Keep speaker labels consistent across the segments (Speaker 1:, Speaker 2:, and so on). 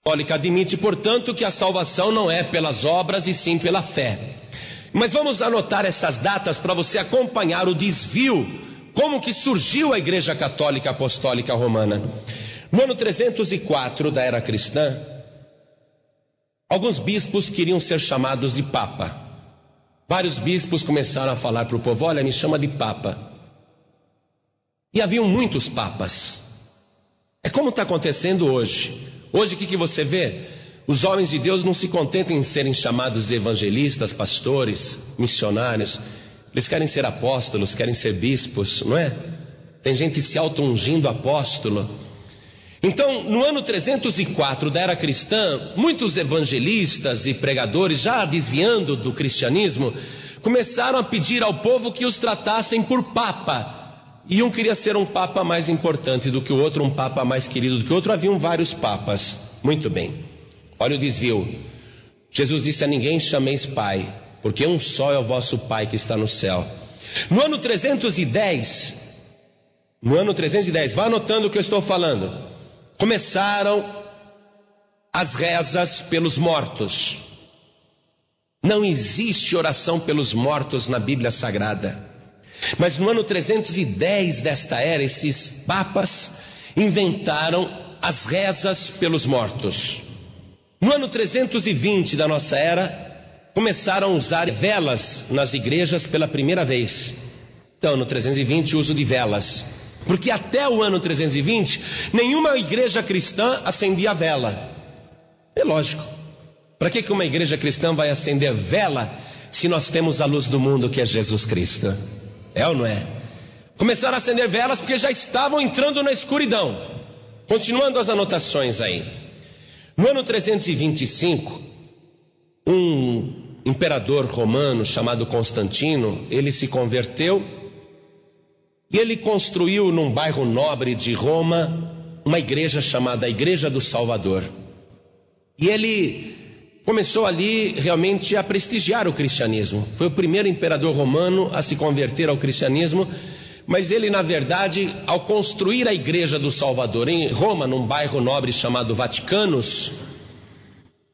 Speaker 1: católica admite, portanto, que a salvação não é pelas obras e sim pela fé. Mas vamos anotar essas datas para você acompanhar o desvio, como que surgiu a Igreja Católica Apostólica Romana. No ano 304 da era cristã, alguns bispos queriam ser chamados de Papa. Vários bispos começaram a falar para o povo: olha, me chama de Papa. E haviam muitos papas. É como está acontecendo hoje. Hoje o que você vê? Os homens de Deus não se contentam em serem chamados de evangelistas, pastores, missionários. Eles querem ser apóstolos, querem ser bispos, não é? Tem gente se auto-ungindo apóstolo. Então, no ano 304 da era cristã, muitos evangelistas e pregadores, já desviando do cristianismo, começaram a pedir ao povo que os tratassem por Papa. E um queria ser um Papa mais importante do que o outro, um Papa mais querido do que o outro. Haviam vários papas. Muito bem. Olha o desvio. Jesus disse a ninguém: chameis Pai, porque um só é o vosso Pai que está no céu. No ano 310, vai anotando o que eu estou falando, começaram as rezas pelos mortos. Não existe oração pelos mortos na Bíblia Sagrada. Mas no ano 310 desta era, esses papas inventaram as rezas pelos mortos. No ano 320 da nossa era, começaram a usar velas nas igrejas pela primeira vez. Então, no 320, o uso de velas. Porque até o ano 320, nenhuma igreja cristã acendia vela. É lógico. Para que uma igreja cristã vai acender vela se nós temos a luz do mundo, que é Jesus Cristo? É ou não é? Começaram a acender velas porque já estavam entrando na escuridão. Continuando as anotações aí. No ano 325, um imperador romano chamado Constantino, ele se converteu e ele construiu num bairro nobre de Roma uma igreja chamada Igreja do Salvador. E ele começou ali realmente a prestigiar o cristianismo. Foi o primeiro imperador romano a se converter ao cristianismo, mas ele, na verdade, ao construir a Igreja do Salvador em Roma, num bairro nobre chamado Vaticanos,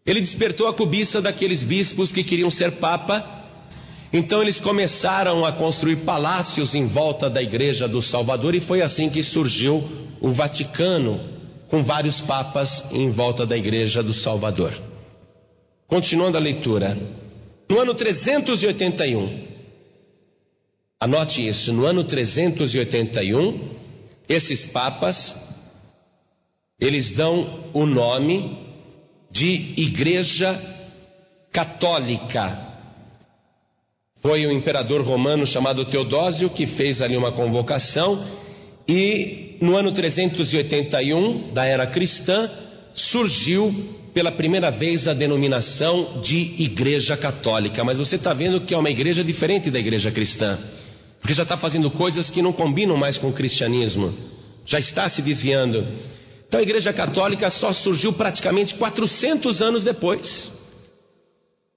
Speaker 1: ele despertou a cobiça daqueles bispos que queriam ser Papa. Então eles começaram a construir palácios em volta da Igreja do Salvador, e foi assim que surgiu o Vaticano, com vários papas em volta da Igreja do Salvador. Continuando a leitura. No ano 381, anote isso, no ano 381, esses papas, eles dão o nome de Igreja Católica. Foi o imperador romano chamado Teodósio que fez ali uma convocação, e no ano 381 da era cristã surgiu pela primeira vez a denominação de Igreja Católica. Mas você está vendo que é uma igreja diferente da igreja cristã, porque já está fazendo coisas que não combinam mais com o cristianismo, já está se desviando. Então a Igreja Católica só surgiu praticamente 400 anos depois.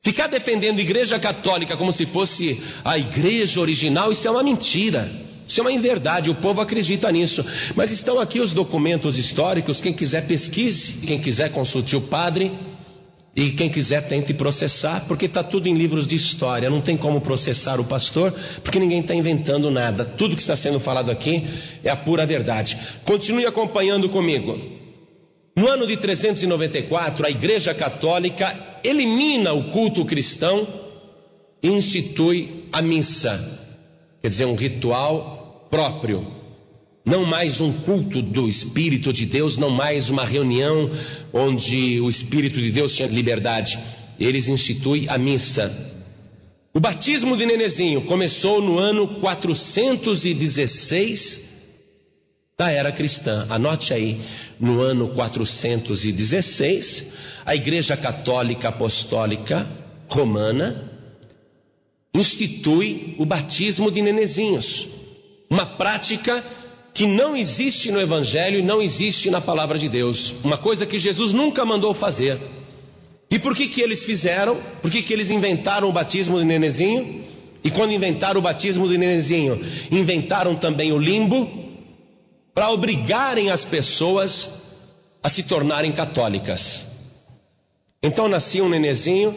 Speaker 1: Ficar defendendo Igreja Católica como se fosse a igreja original, isso é uma mentira, isso é uma inverdade, o povo acredita nisso. Mas estão aqui os documentos históricos, quem quiser pesquise, quem quiser consulte o padre, e quem quiser tente processar, porque está tudo em livros de história. Não tem como processar o pastor, porque ninguém está inventando nada. Tudo que está sendo falado aqui é a pura verdade. Continue acompanhando comigo. No ano de 394, a Igreja Católica elimina o culto cristão e institui a missa, quer dizer, um ritual próprio. Não mais um culto do Espírito de Deus, não mais uma reunião onde o Espírito de Deus tinha liberdade. Eles instituem a missa. O batismo de Nenezinho começou no ano 416 da era cristã. Anote aí, no ano 416, a Igreja Católica Apostólica Romana institui o batismo de nenezinhos, uma prática que não existe no Evangelho e não existe na Palavra de Deus, uma coisa que Jesus nunca mandou fazer. E por que eles fizeram? Por que eles inventaram o batismo de nenezinho? E quando inventaram o batismo de nenezinho, inventaram também o limbo, para obrigarem as pessoas a se tornarem católicas. Então nascia um nenezinho,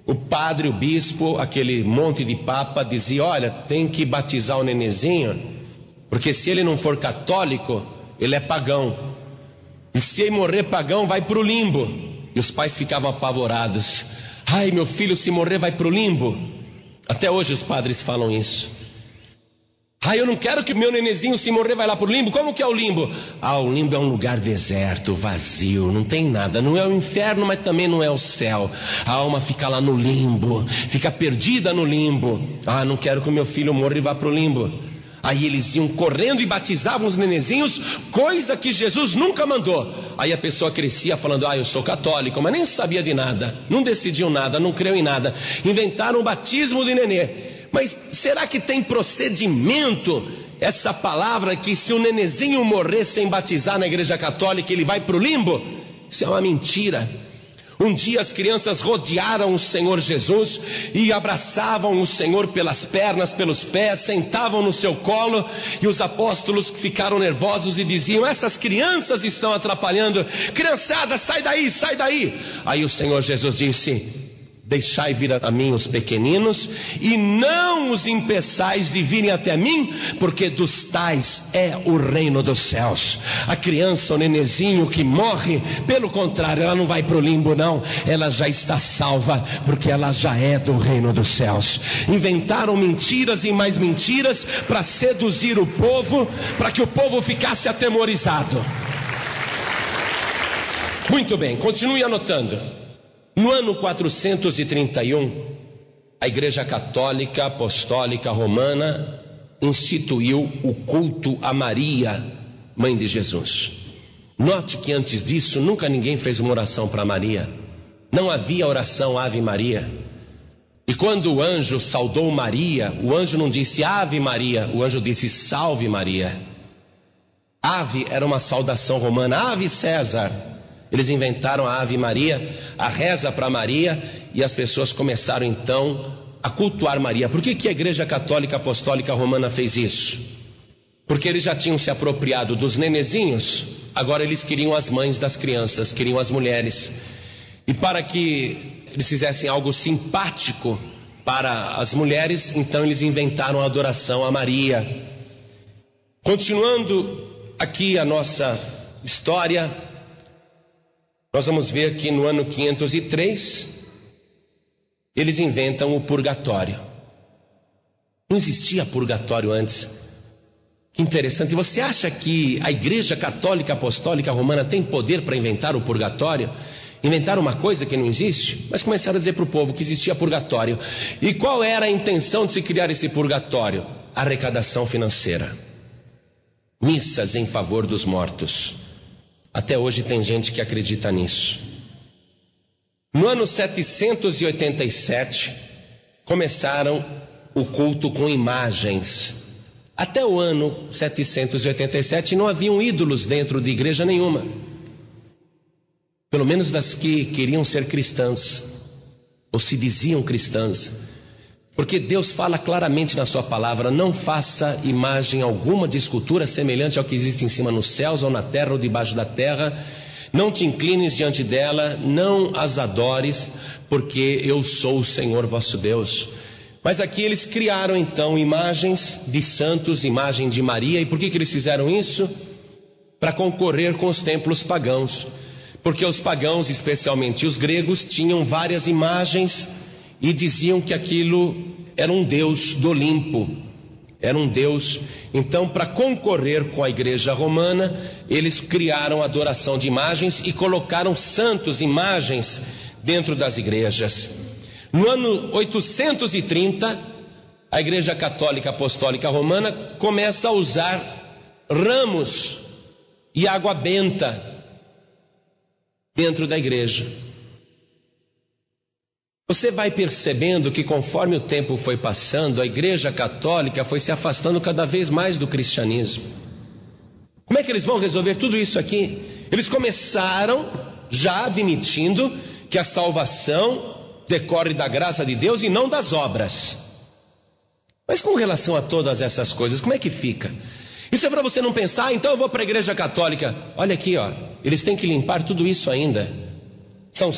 Speaker 1: o padre, o bispo, aquele monte de papa dizia: olha, tem que batizar o nenezinho, porque se ele não for católico, ele é pagão. E se ele morrer pagão, vai para o limbo. E os pais ficavam apavorados. Ai, meu filho, se morrer vai para o limbo. Até hoje os padres falam isso. Ai, eu não quero que meu nenezinho, se morrer, vai lá para o limbo. Como que é o limbo? O limbo é um lugar deserto, vazio, não tem nada. Não é o inferno, mas também não é o céu. A alma fica lá no limbo, fica perdida no limbo. Não quero que o meu filho morra e vá para o limbo. Aí eles iam correndo e batizavam os nenezinhos, coisa que Jesus nunca mandou. Aí a pessoa crescia falando: eu sou católico, mas nem sabia de nada, não decidiu nada, não creu em nada. Inventaram o batismo de nenê. Mas será que tem procedimento essa palavra que se o nenezinho morrer sem batizar na igreja católica, ele vai para o limbo? Isso é uma mentira. Um dia as crianças rodearam o Senhor Jesus e abraçavam o Senhor pelas pernas, pelos pés, sentavam no seu colo, e os apóstolos ficaram nervosos e diziam: essas crianças estão atrapalhando. Criançada, sai daí, sai daí. Aí o Senhor Jesus disse: deixai vir a mim os pequeninos, e não os impeçais de virem até mim, porque dos tais é o reino dos céus. A criança, o nenezinho que morre, pelo contrário, ela não vai para o limbo não, ela já está salva, porque ela já é do reino dos céus. Inventaram mentiras e mais mentiras para seduzir o povo, para que o povo ficasse atemorizado. Muito bem, continue anotando. No ano 431, a Igreja Católica Apostólica Romana instituiu o culto a Maria, mãe de Jesus. Note que antes disso nunca ninguém fez uma oração para Maria. Não havia oração Ave Maria. E quando o anjo saudou Maria, o anjo não disse Ave Maria, o anjo disse Salve Maria. Ave era uma saudação romana, Ave César. Eles inventaram a Ave Maria, a reza para Maria, e as pessoas começaram então a cultuar Maria. Por que a Igreja Católica Apostólica Romana fez isso? Porque eles já tinham se apropriado dos nenezinhos, agora eles queriam as mães das crianças, queriam as mulheres. E para que eles fizessem algo simpático para as mulheres, então eles inventaram a adoração a Maria. Continuando aqui a nossa história, nós vamos ver que no ano 503, eles inventam o purgatório. Não existia purgatório antes. Que interessante. Você acha que a Igreja Católica Apostólica Romana tem poder para inventar o purgatório? Inventaram uma coisa que não existe, mas começaram a dizer para o povo que existia purgatório. E qual era a intenção de se criar esse purgatório? Arrecadação financeira. Missas em favor dos mortos. Até hoje tem gente que acredita nisso. No ano 787, começaram o culto com imagens. Até o ano 787 não haviam ídolos dentro de igreja nenhuma. Pelo menos das que queriam ser cristãs, ou se diziam cristãs. Porque Deus fala claramente na sua palavra: não faça imagem alguma de escultura semelhante ao que existe em cima nos céus, ou na terra, ou debaixo da terra. Não te inclines diante dela, não as adores, porque eu sou o Senhor vosso Deus. Mas aqui eles criaram então imagens de santos, imagem de Maria. E por que eles fizeram isso? Para concorrer com os templos pagãos. Porque os pagãos, especialmente os gregos, tinham várias imagens e diziam que aquilo era um deus do Olimpo, era um deus. Então, para concorrer com a igreja romana, eles criaram a adoração de imagens e colocaram santos, imagens, dentro das igrejas. No ano 830, a Igreja Católica Apostólica Romana começa a usar ramos e água benta dentro da igreja. Você vai percebendo que conforme o tempo foi passando, a Igreja Católica foi se afastando cada vez mais do cristianismo. Como é que eles vão resolver tudo isso aqui? Eles começaram já admitindo que a salvação decorre da graça de Deus e não das obras. Mas com relação a todas essas coisas, como é que fica? Isso é para você não pensar, então eu vou para a Igreja Católica. Olha aqui, eles têm que limpar tudo isso ainda. São